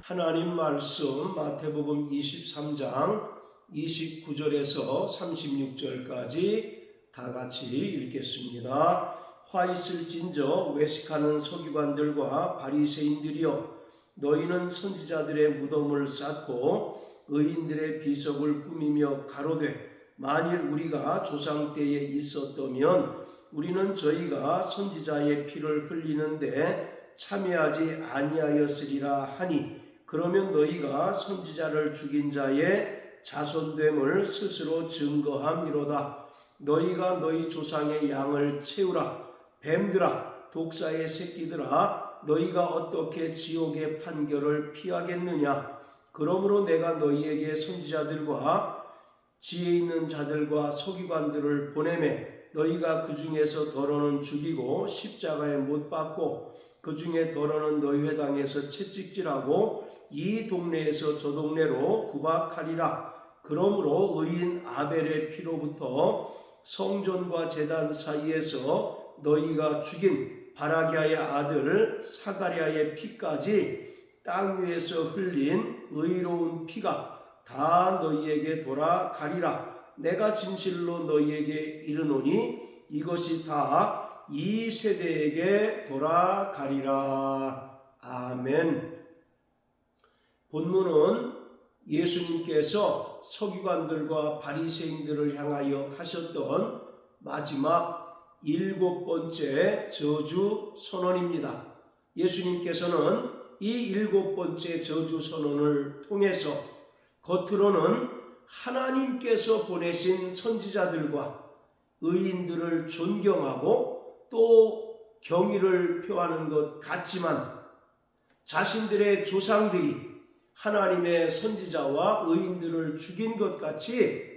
하나님 말씀 마태복음 23장 29절에서 36절까지 다 같이 읽겠습니다. 화 있을진저 외식하는 서기관들과 바리새인들이여, 너희는 선지자들의 무덤을 쌓고 의인들의 비석을 꾸미며 가로되, 만일 우리가 조상 때에 있었다면 우리는 저희가 선지자의 피를 흘리는데 참여하지 아니하였으리라 하니, 그러면 너희가 선지자를 죽인 자의 자손됨을 스스로 증거함이로다. 너희가 너희 조상의 양을 채우라. 뱀들아, 독사의 새끼들아, 너희가 어떻게 지옥의 판결을 피하겠느냐? 그러므로 내가 너희에게 선지자들과 지혜 있는 자들과 서기관들을 보내매 너희가 그 중에서 더러는 죽이고 십자가에 못 박고 그 중에 더러는 너희 회당에서 채찍질하고 이 동네에서 저 동네로 구박하리라. 그러므로 의인 아벨의 피로부터 성전과 제단 사이에서 너희가 죽인 바라기아의 아들 사가랴의 피까지 땅 위에서 흘린 의로운 피가 다 너희에게 돌아가리라. 내가 진실로 너희에게 이르노니 이것이 다 이 세대에게 돌아가리라. 아멘. 본문은 예수님께서 서기관들과 바리새인들을 향하여 하셨던 마지막 7번째 저주 선언입니다. 예수님께서는 이 7번째 저주 선언을 통해서 겉으로는 하나님께서 보내신 선지자들과 의인들을 존경하고 또 경의를 표하는 것 같지만, 자신들의 조상들이 하나님의 선지자와 의인들을 죽인 것 같이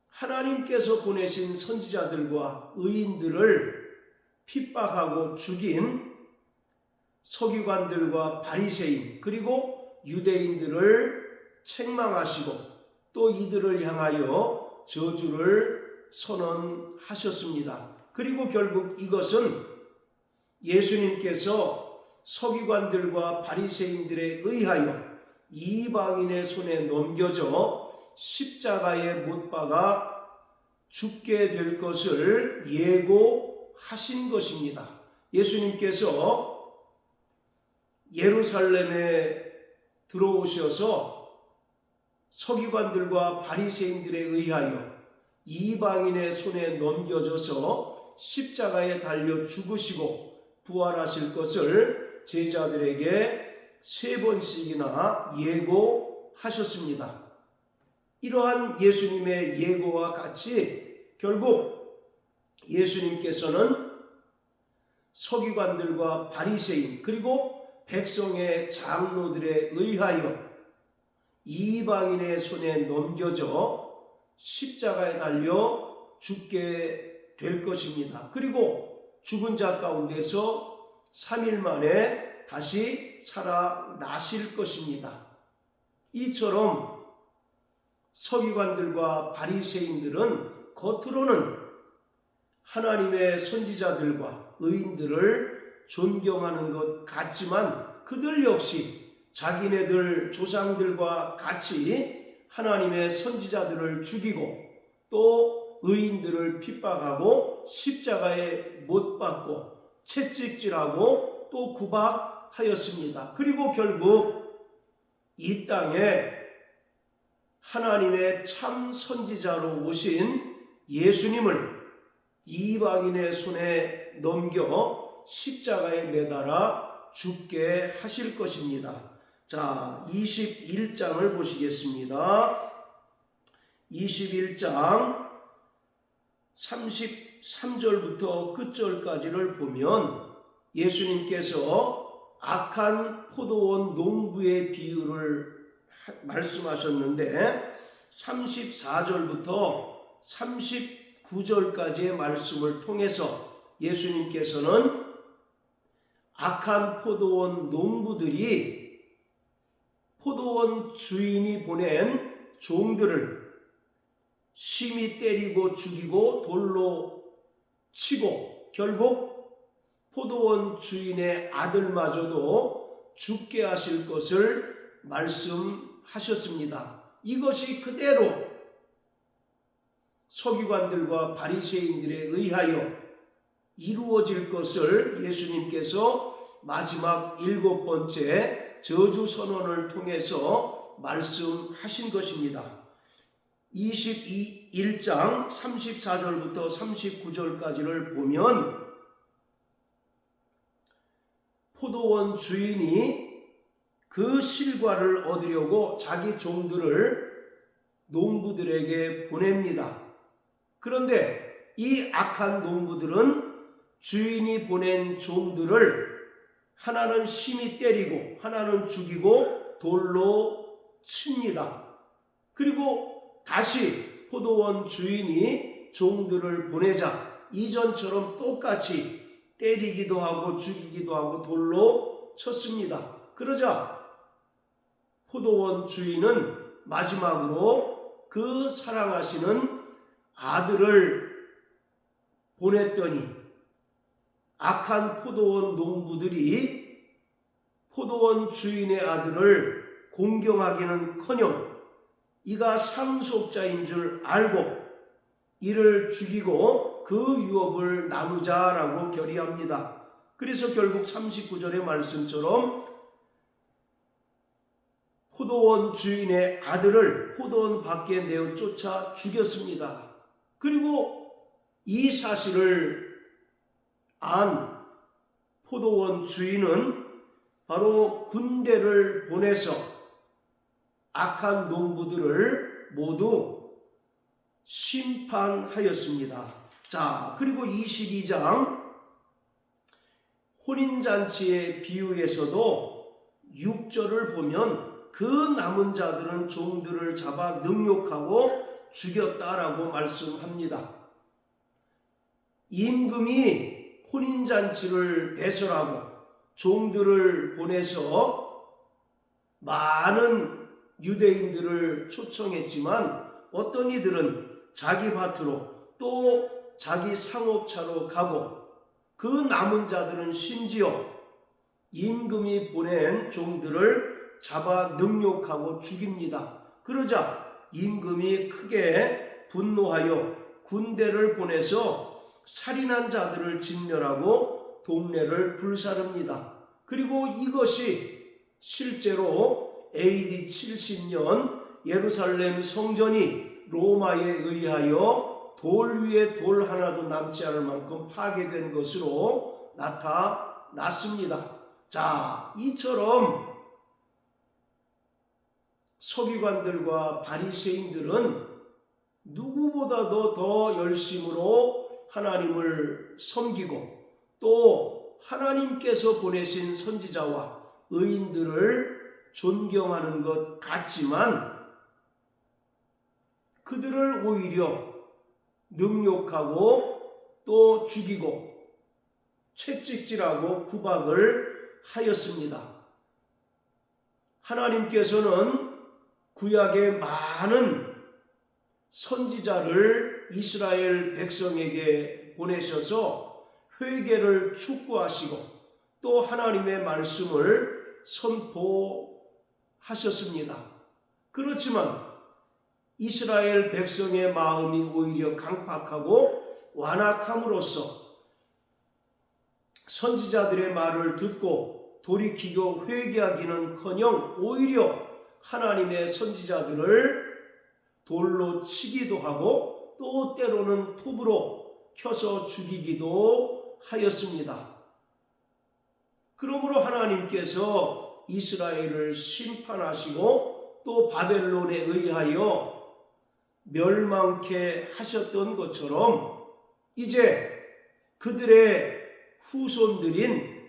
하나님께서 보내신 선지자들과 의인들을 핍박하고 죽인 서기관들과 바리새인 그리고 유대인들을 책망하시고 또 이들을 향하여 저주를 선언하셨습니다. 그리고 결국 이것은 예수님께서 서기관들과 바리새인들에 의하여 이방인의 손에 넘겨져 십자가에 못 박아 죽게 될 것을 예고하신 것입니다. 예수님께서 예루살렘에 들어오셔서 서기관들과 바리새인들에 의하여 이방인의 손에 넘겨져서 십자가에 달려 죽으시고 부활하실 것을 제자들에게 3번씩이나 예고하셨습니다. 이러한 예수님의 예고와 같이 결국 예수님께서는 서기관들과 바리새인 그리고 백성의 장로들에 의하여 이방인의 손에 넘겨져 십자가에 달려 죽게 될 것입니다. 그리고 죽은 자 가운데서 3일 만에 다시 살아나실 것입니다. 이처럼 서기관들과 바리새인들은 겉으로는 하나님의 선지자들과 의인들을 존경하는 것 같지만 그들 역시 자기네들 조상들과 같이 하나님의 선지자들을 죽이고 또 의인들을 핍박하고 십자가에 못 박고 채찍질하고 또 구박하였습니다. 그리고 결국 이 땅에 하나님의 참 선지자로 오신 예수님을 이방인의 손에 넘겨 십자가에 매달아 죽게 하실 것입니다. 자, 21장을 보시겠습니다. 21장 33절부터 끝절까지를 보면 예수님께서 악한 포도원 농부의 비유를 말씀하셨는데 34절부터 39절까지의 말씀을 통해서 예수님께서는 악한 포도원 농부들이 포도원 주인이 보낸 종들을 심히 때리고 죽이고 돌로 치고 결국 포도원 주인의 아들마저도 죽게 하실 것을 말씀하셨습니다. 이것이 그대로 서기관들과 바리새인들에 의하여 이루어질 것을 예수님께서 마지막 7번째 저주 선언을 통해서 말씀하신 것입니다. 21장 34절부터 39절까지를 보면 포도원 주인이 그 실과를 얻으려고 자기 종들을 농부들에게 보냅니다. 그런데 이 악한 농부들은 주인이 보낸 종들을 하나는 심히 때리고 하나는 죽이고 돌로 칩니다. 그리고 다시 포도원 주인이 종들을 보내자 이전처럼 똑같이 때리기도 하고 죽이기도 하고 돌로 쳤습니다. 그러자 포도원 주인은 마지막으로 그 사랑하시는 아들을 보냈더니 악한 포도원 농부들이 포도원 주인의 아들을 공경하기는커녕 이가 상속자인 줄 알고 이를 죽이고 그 유업을 나누자라고 결의합니다. 그래서 결국 39절의 말씀처럼 포도원 주인의 아들을 포도원 밖에 내어 쫓아 죽였습니다. 그리고 이 사실을 안 포도원 주인은 바로 군대를 보내서 악한 농부들을 모두 심판하였습니다. 자, 그리고 22장 혼인잔치의 비유에서도 6절을 보면 그 남은 자들은 종들을 잡아 능욕하고 죽였다라고 말씀합니다. 임금이 혼인잔치를 배설하고 종들을 보내서 많은 유대인들을 초청했지만 어떤 이들은 자기 밭으로 또 자기 상업차로 가고 그 남은 자들은 심지어 임금이 보낸 종들을 잡아 능욕하고 죽입니다. 그러자 임금이 크게 분노하여 군대를 보내서 살인한 자들을 진멸하고 동네를 불사릅니다. 그리고 이것이 실제로 AD 70년 예루살렘 성전이 로마에 의하여 돌 위에 돌 하나도 남지 않을 만큼 파괴된 것으로 나타났습니다. 자, 이처럼 서기관들과 바리새인들은 누구보다도 더 열심으로 하나님을 섬기고 또 하나님께서 보내신 선지자와 의인들을 존경하는 것 같지만 그들을 오히려 능욕하고 또 죽이고 채찍질하고 구박을 하였습니다. 하나님께서는 구약의 많은 선지자를 이스라엘 백성에게 보내셔서 회개를 촉구하시고 또 하나님의 말씀을 선포하셨습니다. 그렇지만 이스라엘 백성의 마음이 오히려 강팍하고 완악함으로써 선지자들의 말을 듣고 돌이키고 회개하기는커녕 오히려 하나님의 선지자들을 돌로 치기도 하고 또 때로는 톱으로 켜서 죽이기도 하였습니다. 그러므로 하나님께서 이스라엘을 심판하시고 또 바벨론에 의하여 멸망케 하셨던 것처럼 이제 그들의 후손들인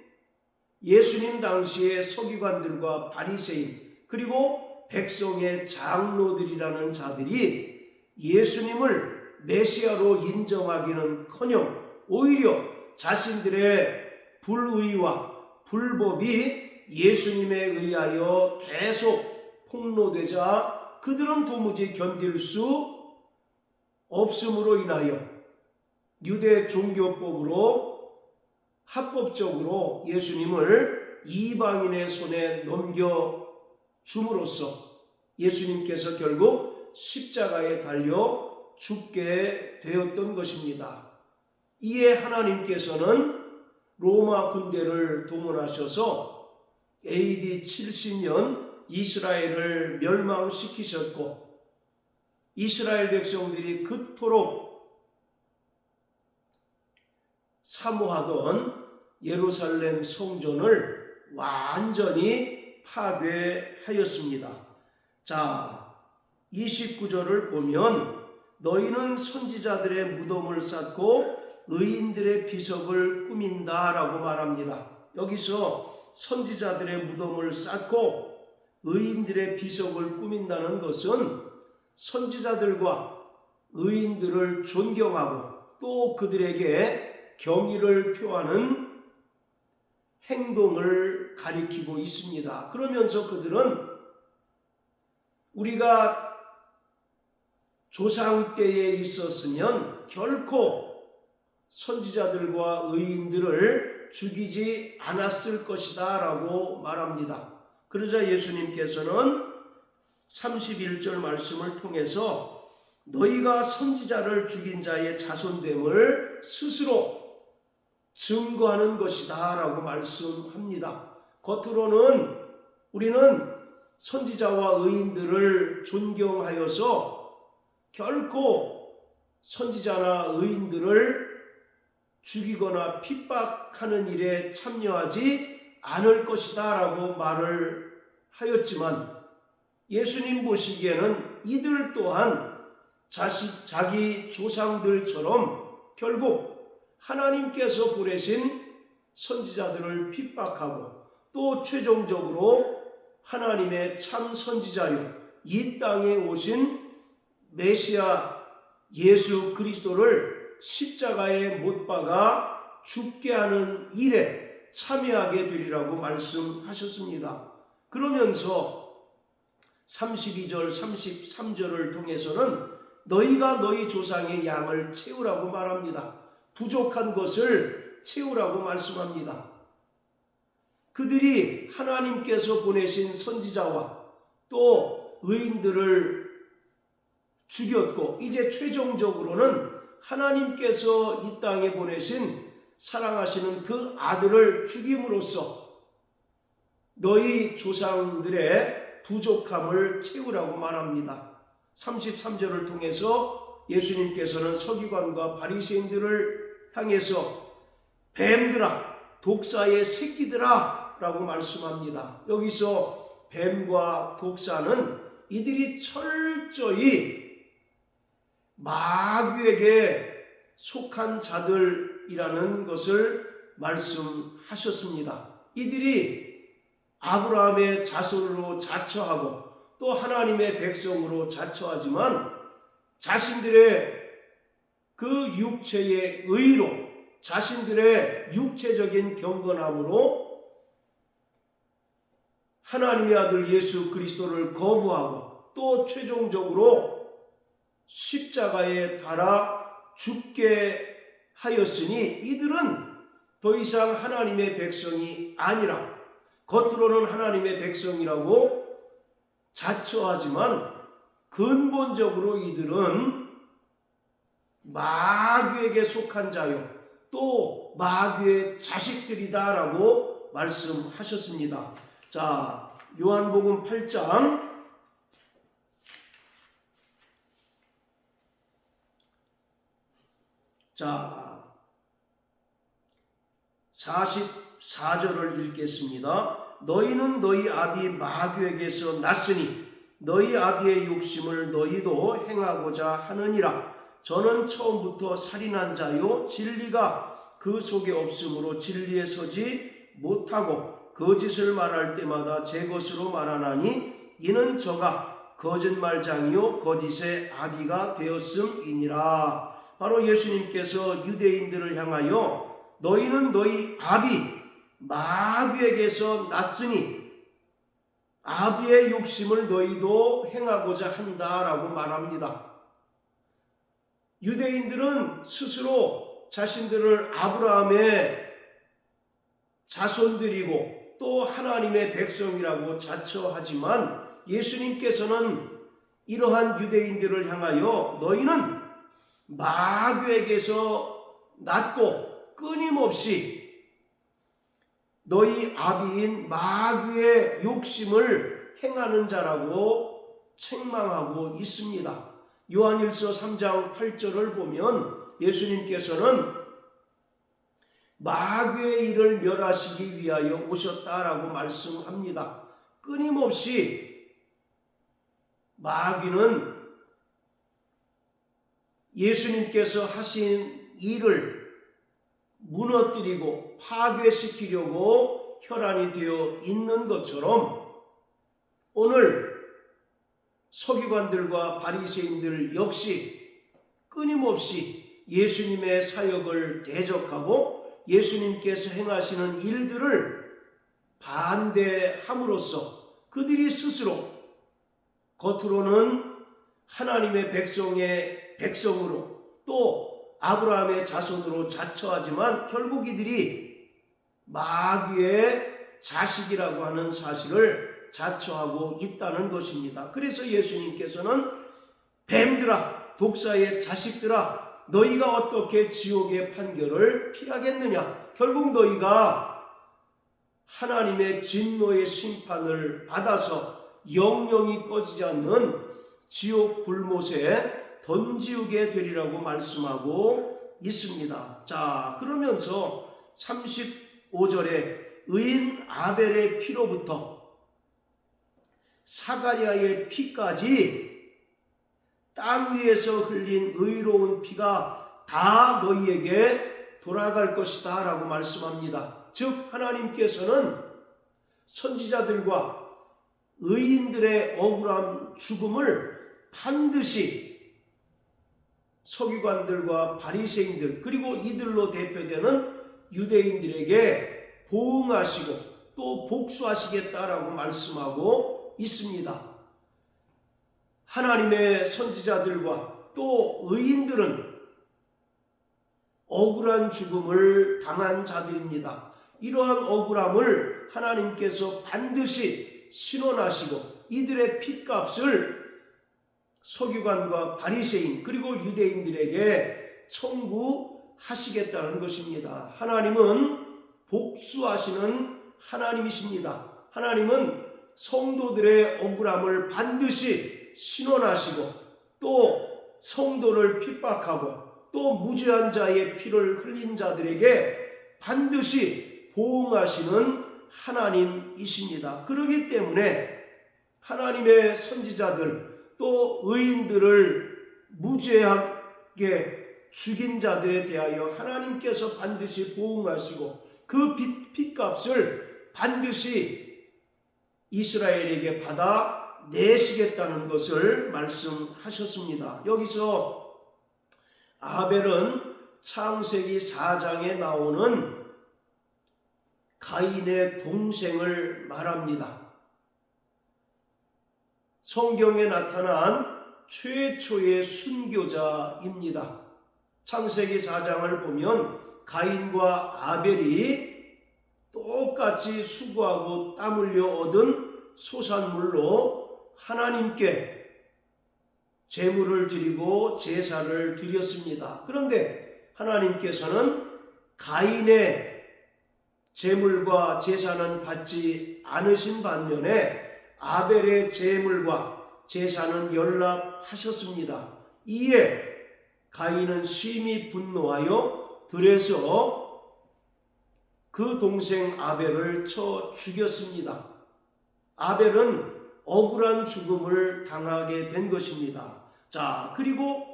예수님 당시의 서기관들과 바리새인 그리고 백성의 장로들이라는 자들이 예수님을 메시아로 인정하기는커녕 오히려 자신들의 불의와 불법이 예수님에 의하여 계속 폭로되자 그들은 도무지 견딜 수 없음으로 인하여 유대 종교법으로 합법적으로 예수님을 이방인의 손에 넘겨줌으로써 예수님께서 결국 십자가에 달려 죽게 되었던 것입니다. 이에 하나님께서는 로마 군대를 동원하셔서 AD 70년 이스라엘을 멸망시키셨고, 이스라엘 백성들이 그토록 사모하던 예루살렘 성전을 완전히 파괴하였습니다. 자, 29절을 보면 너희는 선지자들의 무덤을 쌓고 의인들의 비석을 꾸민다 라고 말합니다. 여기서 선지자들의 무덤을 쌓고 의인들의 비석을 꾸민다는 것은 선지자들과 의인들을 존경하고 또 그들에게 경의를 표하는 행동을 가리키고 있습니다. 그러면서 그들은 우리가 조상 때에 있었으면 결코 선지자들과 의인들을 죽이지 않았을 것이다 라고 말합니다. 그러자 예수님께서는 31절 말씀을 통해서 너희가 선지자를 죽인 자의 자손됨을 스스로 증거하는 것이다 라고 말씀합니다. 겉으로는 우리는 선지자와 의인들을 존경하여서 결코 선지자나 의인들을 죽이거나 핍박하는 일에 참여하지 않을 것이다 라고 말을 하였지만, 예수님 보시기에는 이들 또한 자기 조상들처럼 결국 하나님께서 보내신 선지자들을 핍박하고 또 최종적으로 하나님의 참 선지자요 이 땅에 오신 메시아 예수 그리스도를 십자가에 못 박아 죽게 하는 일에 참여하게 되리라고 말씀하셨습니다. 그러면서 32절 33절을 통해서는 너희가 너희 조상의 양을 채우라고 말합니다. 부족한 것을 채우라고 말씀합니다. 그들이 하나님께서 보내신 선지자와 또 의인들을 죽였고, 이제 최종적으로는 하나님께서 이 땅에 보내신 사랑하시는 그 아들을 죽임으로써 너희 조상들의 부족함을 채우라고 말합니다. 33절을 통해서 예수님께서는 서기관과 바리새인들을 향해서 뱀들아, 독사의 새끼들아 라고 말씀합니다. 여기서 뱀과 독사는 이들이 철저히 마귀에게 속한 자들이라는 것을 말씀하셨습니다. 이들이 아브라함의 자손으로 자처하고 또 하나님의 백성으로 자처하지만 자신들의 그 육체의 의로, 자신들의 육체적인 경건함으로 하나님의 아들 예수 그리스도를 거부하고 또 최종적으로 십자가에 달아 죽게 하였으니 이들은 더 이상 하나님의 백성이 아니라 겉으로는 하나님의 백성이라고 자처하지만 근본적으로 이들은 마귀에게 속한 자요 또 마귀의 자식들이다라고 말씀하셨습니다. 자, 요한복음 8장 자 44절을 읽겠습니다. 너희는 너희 아비 마귀에게서 났으니 너희 아비의 욕심을 너희도 행하고자 하느니라. 저는 처음부터 살인한 자요 진리가 그 속에 없으므로 진리에 서지 못하고 거짓을 말할 때마다 제 것으로 말하나니 이는 저가 거짓말장이요 거짓의 아비가 되었음이니라. 바로 예수님께서 유대인들을 향하여 너희는 너희 아비 마귀에게서 났으니 아비의 욕심을 너희도 행하고자 한다라고 말합니다. 유대인들은 스스로 자신들을 아브라함의 자손들이고 또 하나님의 백성이라고 자처하지만 예수님께서는 이러한 유대인들을 향하여 너희는 마귀에게서 났고 끊임없이 너희 아비인 마귀의 욕심을 행하는 자라고 책망하고 있습니다. 요한일서 3장 8절을 보면 예수님께서는 마귀의 일을 멸하시기 위하여 오셨다라고 말씀합니다. 끊임없이 마귀는 예수님께서 하신 일을 무너뜨리고 파괴시키려고 혈안이 되어 있는 것처럼 오늘 서기관들과 바리새인들 역시 끊임없이 예수님의 사역을 대적하고 예수님께서 행하시는 일들을 반대함으로써 그들이 스스로 겉으로는 하나님의 백성으로 또 아브라함의 자손으로 자처하지만 결국 이들이 마귀의 자식이라고 하는 사실을 자처하고 있다는 것입니다. 그래서 예수님께서는 뱀들아, 독사의 자식들아, 너희가 어떻게 지옥의 판결을 피하겠느냐? 결국 너희가 하나님의 진노의 심판을 받아서 영영이 꺼지지 않는 지옥 불못에 던지우게 되리라고 말씀하고 있습니다. 자, 그러면서 35절에 의인 아벨의 피로부터 사가랴의 피까지 땅 위에서 흘린 의로운 피가 다 너희에게 돌아갈 것이다 라고 말씀합니다. 즉 하나님께서는 선지자들과 의인들의 억울한 죽음을 반드시 서기관들과 바리새인들 그리고 이들로 대표되는 유대인들에게 보응하시고 또 복수하시겠다라고 말씀하고 있습니다. 하나님의 선지자들과 또 의인들은 억울한 죽음을 당한 자들입니다. 이러한 억울함을 하나님께서 반드시 신원하시고 이들의 핏값을 서기관과 바리새인 그리고 유대인들에게 청구하시겠다는 것입니다. 하나님은 복수하시는 하나님이십니다. 하나님은 성도들의 억울함을 반드시 신원하시고 또 성도를 핍박하고 또 무죄한 자의 피를 흘린 자들에게 반드시 보응하시는 하나님이십니다. 그렇기 때문에 하나님의 선지자들 또 의인들을 무죄하게 죽인 자들에 대하여 하나님께서 반드시 보응하시고 그 핏값을 반드시 이스라엘에게 받아 내시겠다는 것을 말씀하셨습니다. 여기서 아벨은 창세기 4장에 나오는 가인의 동생을 말합니다. 성경에 나타난 최초의 순교자입니다. 창세기 4장을 보면 가인과 아벨이 똑같이 수고하고 땀 흘려 얻은 소산물로 하나님께 제물을 드리고 제사를 드렸습니다. 그런데 하나님께서는 가인의 제물과 제사는 받지 않으신 반면에 아벨의 제물과 제사는 연락하셨습니다. 이에 가인은 심히 분노하여 들에서 그 동생 아벨을 쳐 죽였습니다. 아벨은 억울한 죽음을 당하게 된 것입니다. 자, 그리고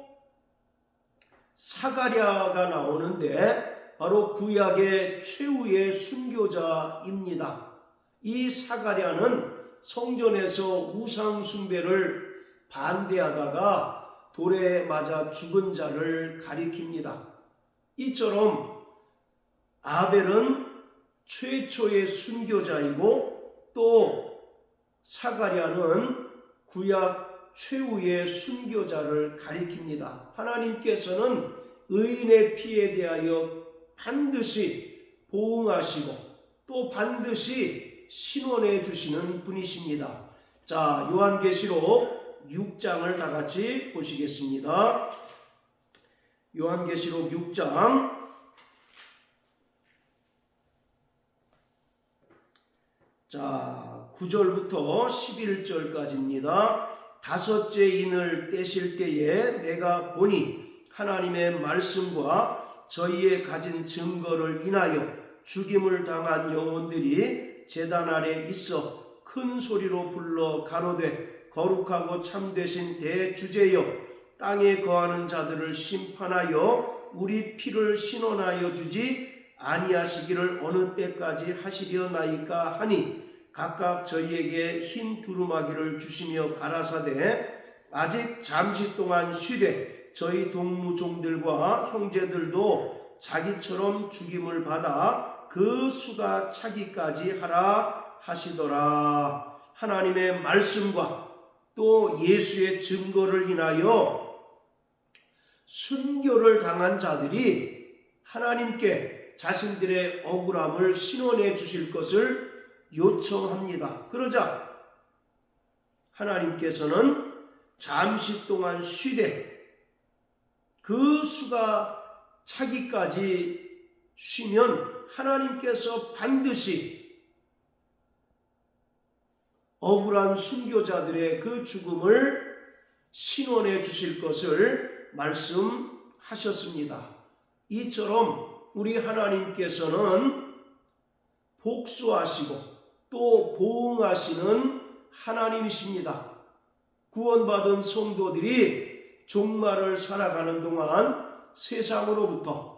사가랴가 나오는데 바로 구약의 최후의 순교자입니다. 이 사가랴는 성전에서 우상 숭배를 반대하다가 돌에 맞아 죽은 자를 가리킵니다. 이처럼 아벨은 최초의 순교자이고 또 사가랴는 구약 최후의 순교자를 가리킵니다. 하나님께서는 의인의 피에 대하여 반드시 보응하시고 또 반드시 신원해 주시는 분이십니다. 자, 요한계시록 6장을 다 같이 보시겠습니다. 요한계시록 6장 자, 9절부터 11절까지입니다. 다섯째 인을 떼실 때에 내가 보니 하나님의 말씀과 저희의 가진 증거를 인하여 죽임을 당한 영혼들이 제단 아래 있어 큰 소리로 불러 가로되 거룩하고 참되신 대주제여 땅에 거하는 자들을 심판하여 우리 피를 신원하여 주지 아니하시기를 어느 때까지 하시려나이까 하니 각각 저희에게 흰 두루마기를 주시며 가라사대 아직 잠시 동안 쉬되 저희 동무종들과 형제들도 자기처럼 죽임을 받아 그 수가 차기까지 하라 하시더라. 하나님의 말씀과 또 예수의 증거를 인하여 순교를 당한 자들이 하나님께 자신들의 억울함을 신원해 주실 것을 요청합니다. 그러자 하나님께서는 잠시 동안 쉬되 그 수가 차기까지 쉬면 하나님께서 반드시 억울한 순교자들의 그 죽음을 신원해 주실 것을 말씀하셨습니다. 이처럼 우리 하나님께서는 복수하시고 또 보응하시는 하나님이십니다. 구원받은 성도들이 종말을 살아가는 동안 세상으로부터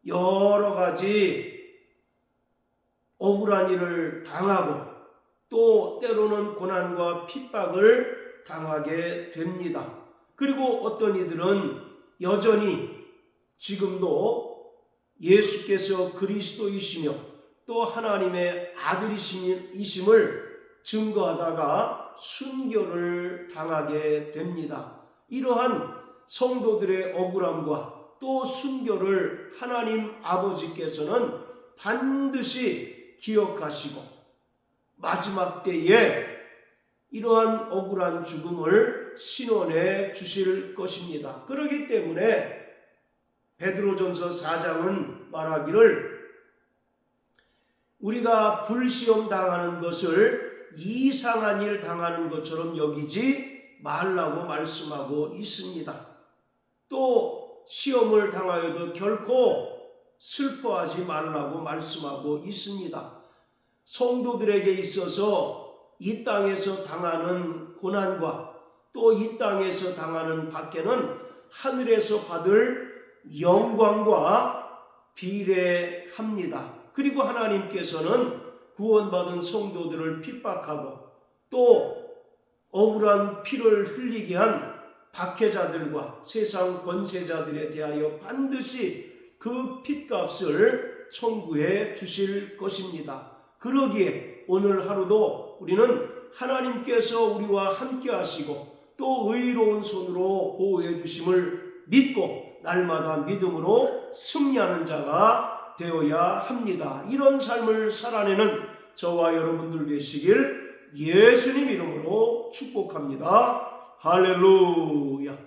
여러 가지 억울한 일을 당하고 또 때로는 고난과 핍박을 당하게 됩니다. 그리고 어떤 이들은 여전히 지금도 예수께서 그리스도이시며 또 하나님의 아들이심을 증거하다가 순교를 당하게 됩니다. 이러한 성도들의 억울함과 또 순교를 하나님 아버지께서는 반드시 기억하시고 마지막 때에 이러한 억울한 죽음을 신원해 주실 것입니다. 그렇기 때문에 베드로전서 4장은 말하기를 우리가 불시험 당하는 것을 이상한 일 당하는 것처럼 여기지 말라고 말씀하고 있습니다. 또 시험을 당하여도 결코 슬퍼하지 말라고 말씀하고 있습니다. 성도들에게 있어서 이 땅에서 당하는 고난과 또 이 땅에서 당하는 밖에는 하늘에서 받을 영광과 비례합니다. 그리고 하나님께서는 구원받은 성도들을 핍박하고 또 억울한 피를 흘리게 한 박해자들과 세상 권세자들에 대하여 반드시 그 핏값을 청구해 주실 것입니다. 그러기에 오늘 하루도 우리는 하나님께서 우리와 함께 하시고 또 의로운 손으로 보호해 주심을 믿고 날마다 믿음으로 승리하는 자가 되어야 합니다. 이런 삶을 살아내는 저와 여러분들 되시길 예수님 이름으로 축복합니다. 할렐루야.